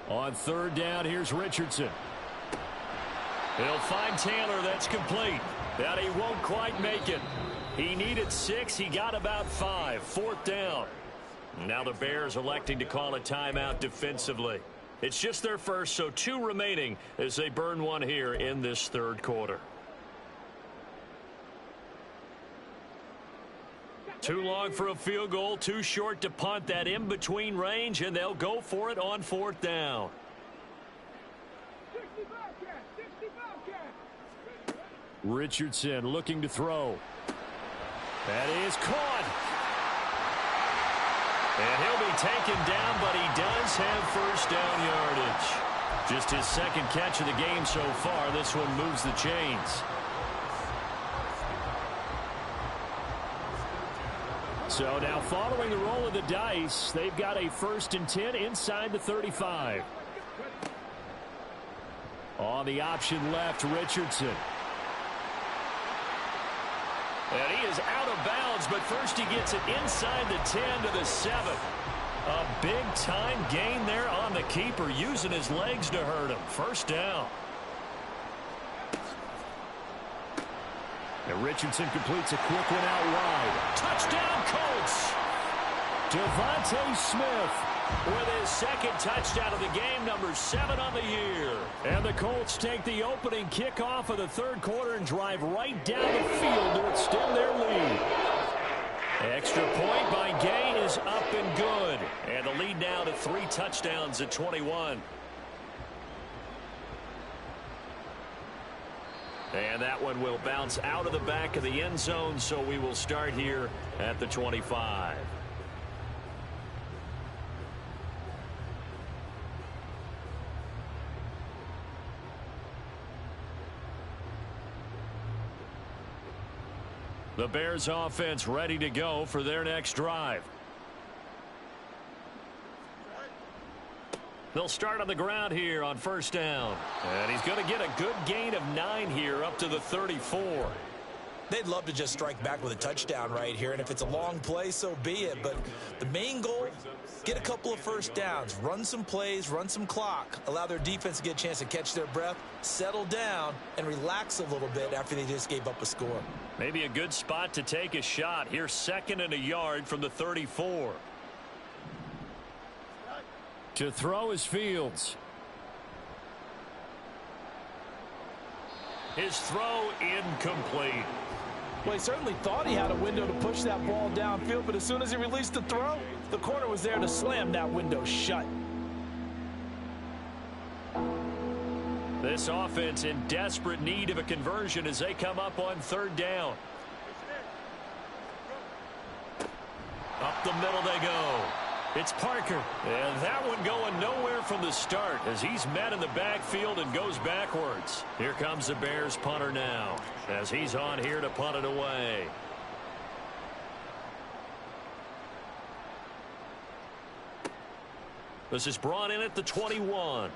On 3rd down, here's Richardson. He'll find Taylor. That's complete. But he won't quite make it. He needed 6. He got about 5. 4th down. Now the Bears electing to call a timeout defensively. It's just their first, so 2 remaining as they burn one here in this 3rd quarter. Too long for a field goal, too short to punt. That in-between range, and they'll go for it on 4th down. Richardson looking to throw. That is caught. And he'll be taken down, but he does have first down yardage. Just his 2nd catch of the game so far. This one moves the chains. So now following the roll of the dice, they've got a 1st and 10 inside the 35. On the option left, Richardson. And he is out of bounds, but first he gets it inside the 10 to the 7. A big-time gain there on the keeper, using his legs to hurt him. First down. And Richardson completes a quick one out wide. Touchdown, Colts! Devontae Smith with his 2nd touchdown of the game, number 7 on the year. And the Colts take the opening kickoff of the 3rd quarter and drive right down the field to extend their lead. Extra point by Gay is up and good. And the lead now to 3 touchdowns at 21. And that one will bounce out of the back of the end zone, so we will start here at the 25. The Bears offense ready to go for their next drive. They'll start on the ground here on 1st down. And he's going to get a good gain of 9 here up to the 34. They'd love to just strike back with a touchdown right here, and if it's a long play, so be it. But the main goal, get a couple of 1st downs, run some plays, run some clock, allow their defense to get a chance to catch their breath, settle down, and relax a little bit after they just gave up a score. Maybe a good spot to take a shot. Here's 2nd and a yard from the 34. To throw is Fields. His throw incomplete. Well, he certainly thought he had a window to push that ball downfield, but as soon as he released the throw, the corner was there to slam that window shut. This offense in desperate need of a conversion as they come up on 3rd down. Up the middle they go. It's Parker. And that one going nowhere from the start as he's met in the backfield and goes backwards. Here comes the Bears punter now as he's on here to punt it away. This is brought in at the 21.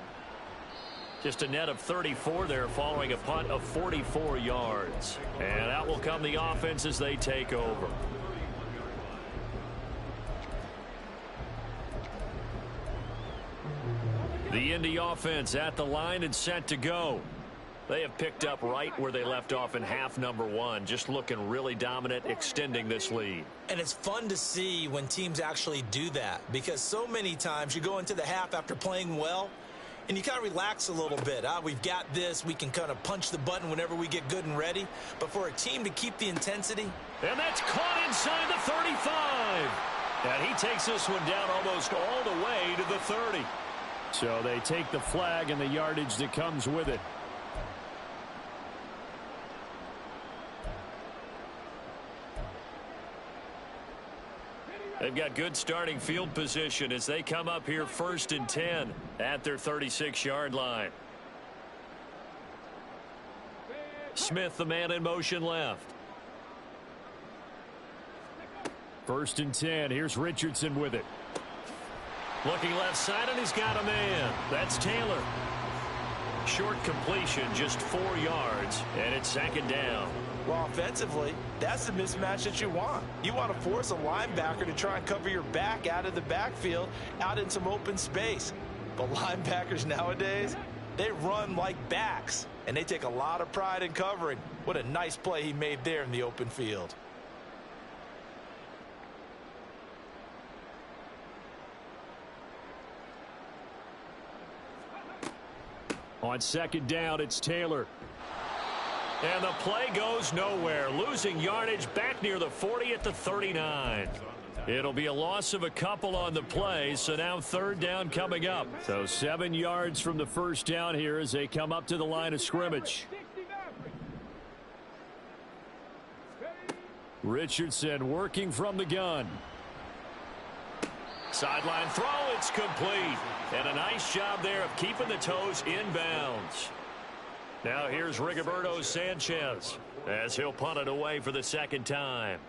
Just a net of 34 there following a punt of 44 yards. And out will come the offense as they take over. The Indy offense at the line and set to go. They have picked up right where they left off in half number one, just looking really dominant, extending this lead. And it's fun to see when teams actually do that, because so many times you go into the half after playing well, and you kind of relax a little bit. We've got this. We can kind of punch the button whenever we get good and ready. But for a team to keep the intensity. And that's caught inside the 35. And he takes this one down almost all the way to the 30. So they take the flag and the yardage that comes with it. They've got good starting field position as they come up here 1st and 10 at their 36-yard line. Smith, the man in motion left. 1st and 10. Here's Richardson with it. Looking left side, and he's got a man. That's Taylor. Short completion, just 4 yards, and it's 2nd down. Well, offensively, that's the mismatch that you want. You want to force a linebacker to try and cover your back out of the backfield, out in some open space. But linebackers nowadays, they run like backs, and they take a lot of pride in covering. What a nice play he made there in the open field. On 2nd down, it's Taylor. And the play goes nowhere. Losing yardage back near the 40 at the 39. It'll be a loss of a couple on the play, so now 3rd down coming up. So 7 yards from the 1st down here as they come up to the line of scrimmage. Richardson working from the gun. Sideline throw, it's complete. And a nice job there of keeping the toes inbounds. Now here's Rigoberto Sanchez as he'll punt it away for the 2nd time.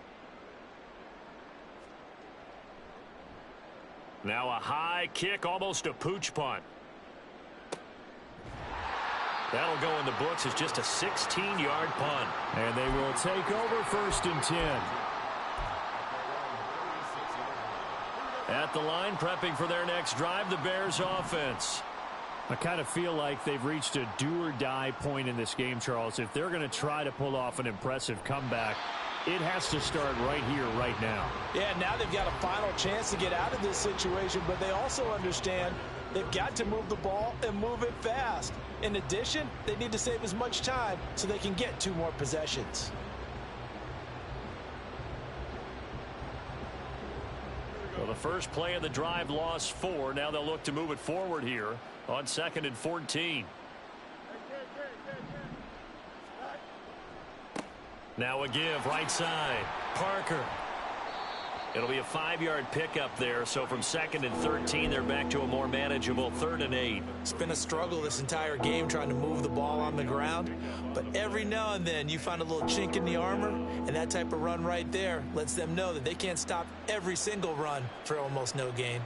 Now a high kick, almost a pooch punt. That'll go in the books as just a 16-yard punt. And they will take over 1st and 10. At the line, prepping for their next drive, the Bears offense. I kind of feel like they've reached a do-or-die point in this game, Charles. If they're going to try to pull off an impressive comeback, it has to start right here, right now. Yeah, now they've got a final chance to get out of this situation, but they also understand they've got to move the ball and move it fast. In addition, they need to save as much time so they can get 2 more possessions. Well, the first play of the drive lost 4. Now they'll look to move it forward here on 2nd and 14. Now a give right side. Parker. It'll be a 5-yard pickup there. So from 2nd and 13, they're back to a more manageable 3rd and 8. It's been a struggle this entire game trying to move the ball on the ground. But every now and then you find a little chink in the armor, and that type of run right there lets them know that they can't stop every single run for almost no gain.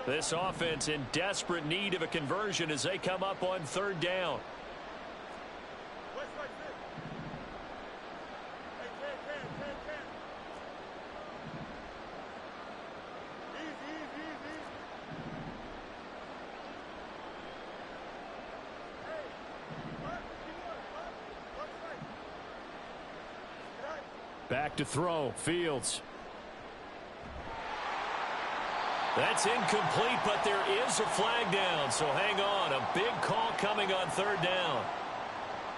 This offense in desperate need of a conversion as they come up on 3rd down. Back to throw, Fields. That's incomplete, but there is a flag down, so hang on. A big call coming on 3rd down.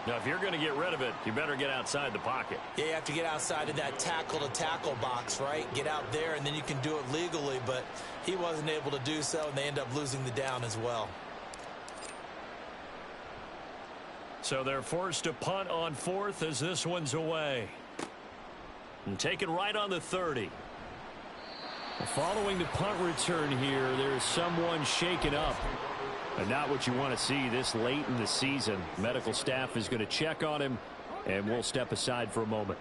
Now, if you're going to get rid of it, you better get outside the pocket. Yeah, you have to get outside of that tackle-to-tackle box, right? Get out there, and then you can do it legally, but he wasn't able to do so, and they end up losing the down as well. So they're forced to punt on 4th as this one's away. And taken right on the 30. Following the punt return here, there's someone shaken up. And not what you want to see this late in the season. Medical staff is going to check on him, and we'll step aside for a moment.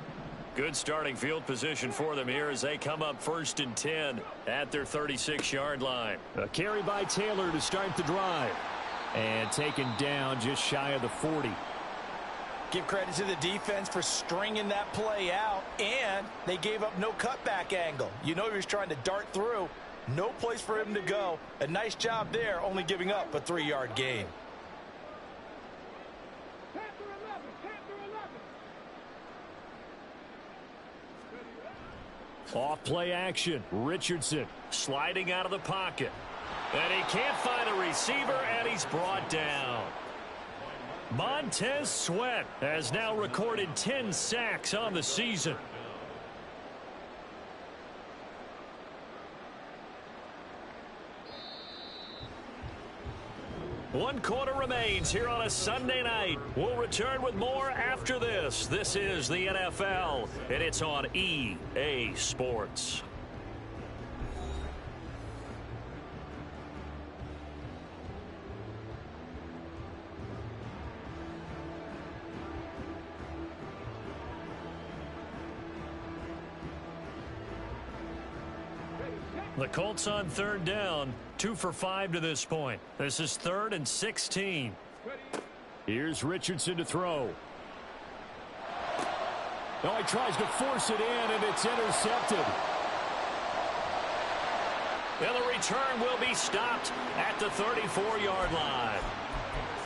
Good starting field position for them here as they come up 1st and 10 at their 36-yard line. A carry by Taylor to start the drive. And taken down just shy of the 40. Give credit to the defense for stringing that play out, and they gave up no cutback angle. You know he was trying to dart through. No place for him to go. A nice job there, only giving up a 3-yard gain. Off play action. Richardson sliding out of the pocket. And he can't find a receiver, and he's brought down. Montez Sweat has now recorded 10 sacks on the season. One quarter remains here on a Sunday night. We'll return with more after this. This is the NFL, and it's on EA Sports. The Colts on 3rd down, 2 for 5 to this point. This is 3rd and 16. Here's Richardson to throw. Oh, he tries to force it in, and it's intercepted. And the return will be stopped at the 34-yard line.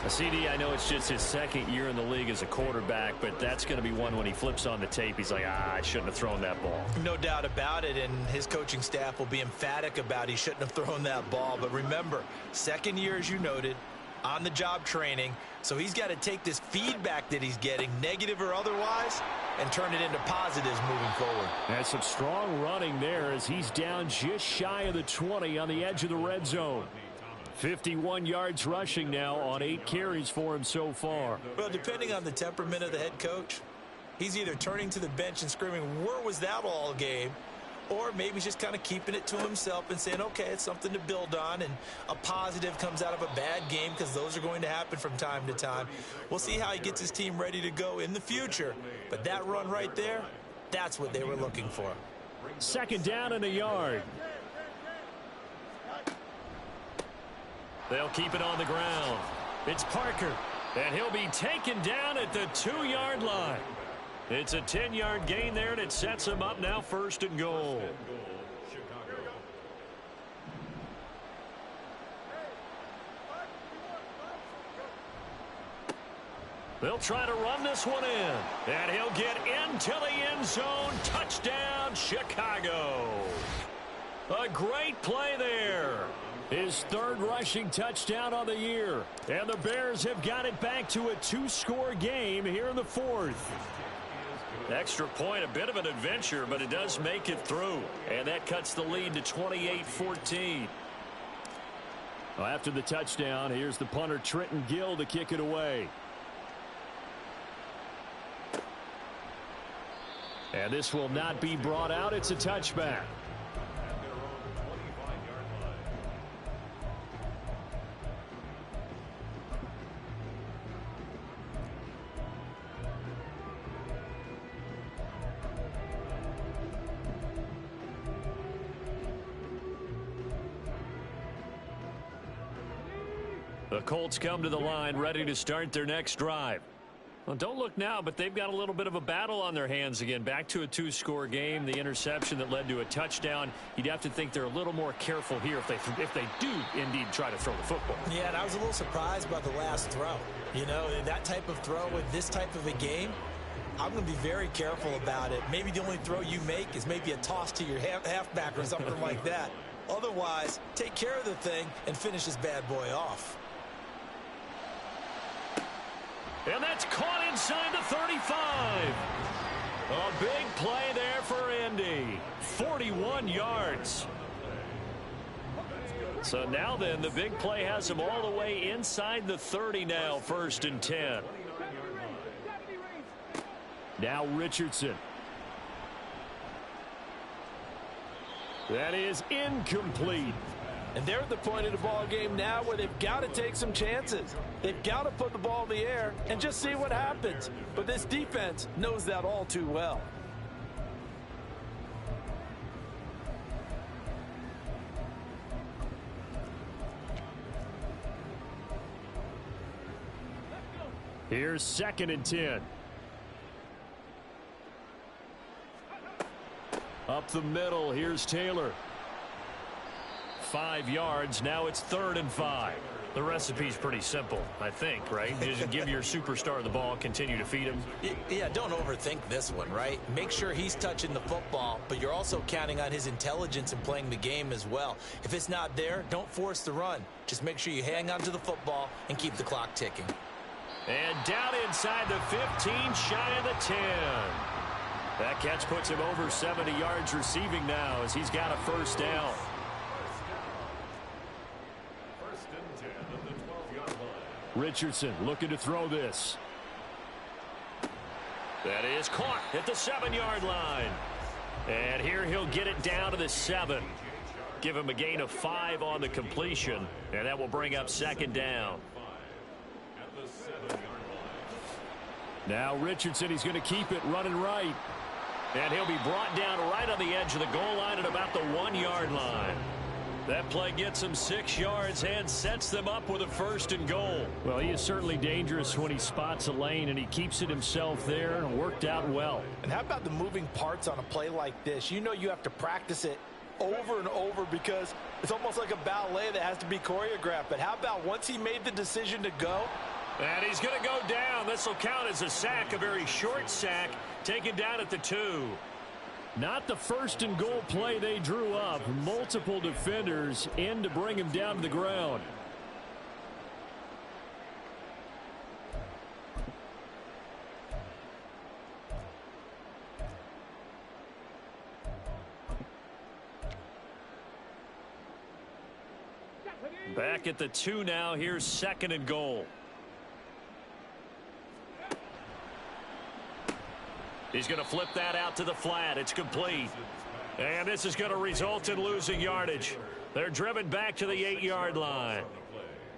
CD, I know it's just his 2nd year in the league as a quarterback, but that's going to be one when he flips on the tape. He's like, I shouldn't have thrown that ball. No doubt about it, and his coaching staff will be emphatic about he shouldn't have thrown that ball. But remember, 2nd year, as you noted, on-the-job training, so he's got to take this feedback that he's getting, negative or otherwise, and turn it into positives moving forward. That's some strong running there as he's down just shy of the 20 on the edge of the red zone. 51 yards rushing now on 8 carries for him so far. Well, depending on the temperament of the head coach, he's either turning to the bench and screaming, where was that all game? Or maybe he's just kind of keeping it to himself and saying, okay, it's something to build on, and a positive comes out of a bad game because those are going to happen from time to time. We'll see how he gets his team ready to go in the future. But that run right there, that's what they were looking for. 2nd down and a yard. They'll keep it on the ground. It's Parker, and he'll be taken down at the 2-yard line. It's a 10-yard gain there, and it sets him up now 1st and goal. They'll try to run this one in, and he'll get into the end zone. Touchdown, Chicago. A great play there. His 3rd rushing touchdown on the year. And the Bears have got it back to a 2-score game here in the 4th. Extra point, a bit of an adventure, but it does make it through. And that cuts the lead to 28-14. Well, after the touchdown, here's the punter Trenton Gill to kick it away. And this will not be brought out. It's a touchback. The Colts come to the line ready to start their next drive. Well, don't look now, but they've got a little bit of a battle on their hands again. Back to a 2-score game. The interception that led to a touchdown. You'd have to think they're a little more careful here if they do indeed try to throw the football. Yeah, and I was a little surprised by the last throw. You know, that type of throw with this type of a game, I'm going to be very careful about it. Maybe the only throw you make is maybe a toss to your halfback or something like that. Otherwise, take care of the thing and finish this bad boy off. And that's caught inside the 35. A big play there for Indy. 41 yards. So now then, the big play has him all the way inside the 30 now, 1st and 10. Now Richardson. That is incomplete. And they're at the point of the ball game now where they've got to take some chances. They've got to put the ball in the air and just see what happens. But this defense knows that all too well. Here's 2nd and 10. Up the middle, here's Taylor. 5 yards, now it's 3rd and 5. The recipe's pretty simple, I think, right? Just give your superstar the ball, continue to feed him. Yeah, don't overthink this one, right? Make sure he's touching the football, but you're also counting on his intelligence in playing the game as well. If it's not there, don't force the run. Just make sure you hang on to the football and keep the clock ticking. And down inside the 15, shy of the 10. That catch puts him over 70 yards receiving now as he's got a 1st down. Richardson looking to throw this. That is caught at the 7-yard line. And here he'll get it down to the 7. Give him a gain of 5 on the completion, and that will bring up 2nd down. Now Richardson, he's going to keep it running right. And he'll be brought down right on the edge of the goal line at about the 1-yard line. That play gets him 6 yards and sets them up with a 1st and goal. Well, he is certainly dangerous when he spots a lane, and he keeps it himself there, and worked out well. And how about the moving parts on a play like this? You know you have to practice it over and over because it's almost like a ballet that has to be choreographed. But how about once he made the decision to go? And he's going to go down. This will count as a sack, a very short sack, taken down at the 2. Not the 1st and goal play they drew up. Multiple defenders in to bring him down to the ground. Back at the 2 now. Here's 2nd and goal. He's going to flip that out to the flat. It's complete. And this is going to result in losing yardage. They're driven back to the 8-yard line.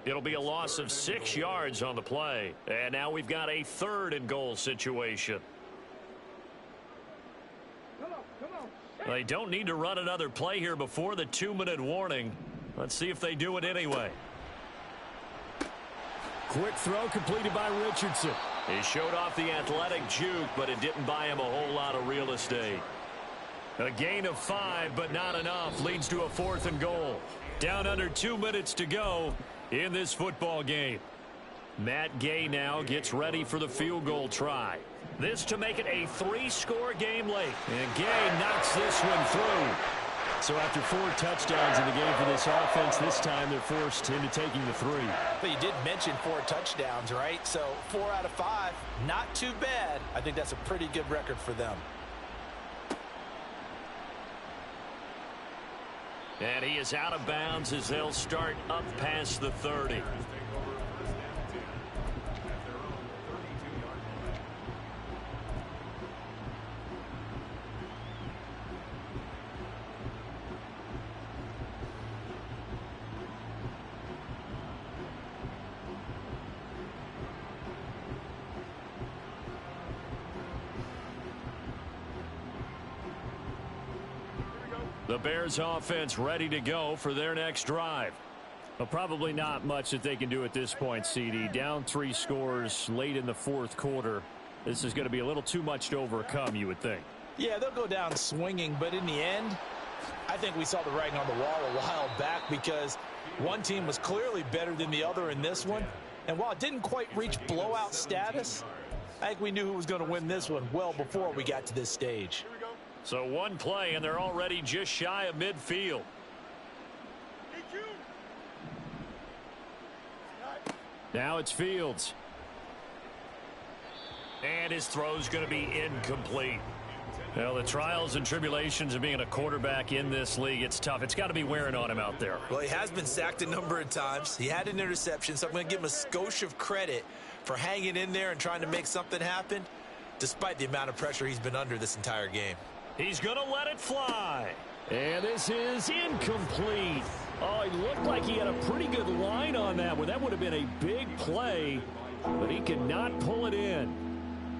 It'll be a loss of 6 yards on the play. And now we've got a 3rd and goal situation. They don't need to run another play here before the 2-minute warning. Let's see if they do it anyway. Quick throw completed by Richardson. He showed off the athletic juke, but it didn't buy him a whole lot of real estate. A gain of 5, but not enough, leads to a 4th and goal. Down under 2 minutes to go in this football game. Matt Gay now gets ready for the field goal try. This to make it a 3-score game late. And Gay knocks this one through. So after 4 touchdowns in the game for this offense, this time they're forced into taking the 3. But you did mention 4 touchdowns, right? So 4 out of 5, not too bad. I think that's a pretty good record for them. And he is out of bounds as they'll start up past the 30. The Bears offense ready to go for their next drive. Well, probably not much that they can do at this point, CD. Down 3 scores late in the 4th quarter. This is going to be a little too much to overcome, you would think. Yeah, they'll go down swinging, but in the end, I think we saw the writing on the wall a while back because one team was clearly better than the other in this one. And while it didn't quite reach blowout status, I think we knew who was going to win this one well before we got to this stage. So one play, and they're already just shy of midfield. Now it's Fields. And his throw's going to be incomplete. Well, the trials and tribulations of being a quarterback in this league, it's tough. It's got to be wearing on him out there. Well, he has been sacked a number of times. He had an interception, so I'm going to give him a skosh of credit for hanging in there and trying to make something happen, despite the amount of pressure he's been under this entire game. He's going to let it fly. And this is incomplete. Oh, he looked like he had a pretty good line on that one. That would have been a big play, but he could not pull it in.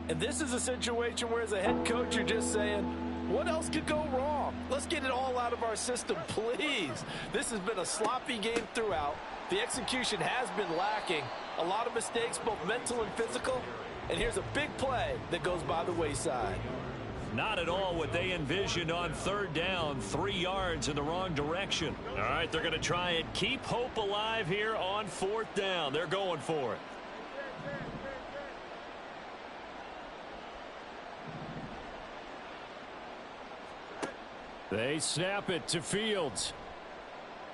And this is a situation where as a head coach, you're just saying, what else could go wrong? Let's get it all out of our system, please. This has been a sloppy game throughout. The execution has been lacking. A lot of mistakes, both mental and physical. And here's a big play that goes by the wayside. Not at all what they envisioned on third down. 3 yards in the wrong direction. All right, they're going to try and keep hope alive here on fourth down. They're going for it. They snap it to Fields.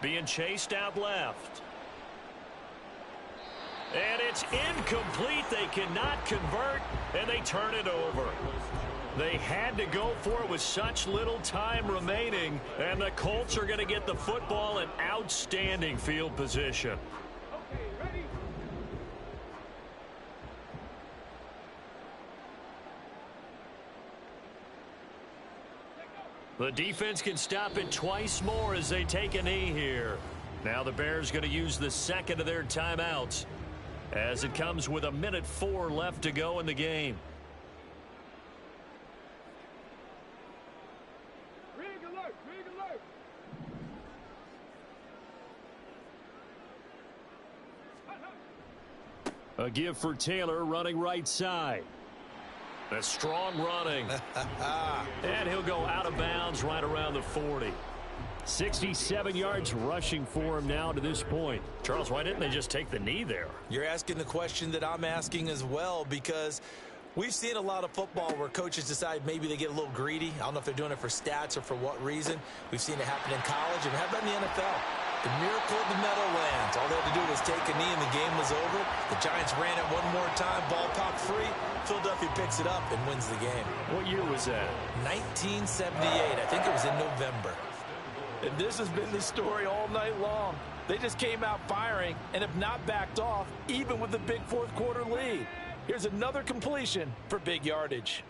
Being chased out left. And it's incomplete. They cannot convert, and they turn it over. They had to go for it with such little time remaining, and the Colts are going to get the football in outstanding field position. The defense can stop it twice more as they take a knee here. Now the Bears going to use the second of their timeouts as it comes with 1:04 left to go in the game. A give for Taylor running right side. A strong running. And he'll go out of bounds right around the 40. 67 yards rushing for him now to this point. Charles, why didn't they just take the knee there? You're asking the question that I'm asking as well, because we've seen a lot of football where coaches decide maybe they get a little greedy. I don't know if they're doing it for stats or for what reason. We've seen it happen in college, and how about in the NFL? The miracle of the Meadowlands. All they had to do was take a knee and the game was over. The Giants ran it one more time. Ball popped free. Philadelphia picks it up and wins the game. What year was that? 1978. I think it was in November. And this has been the story all night long. They just came out firing and have not backed off, even with the big fourth quarter lead. Here's another completion for big yardage.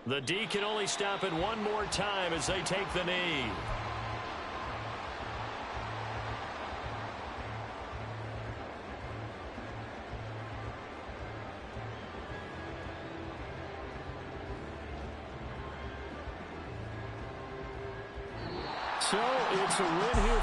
The D can only stop it one more time as they take the knee. So it's a win here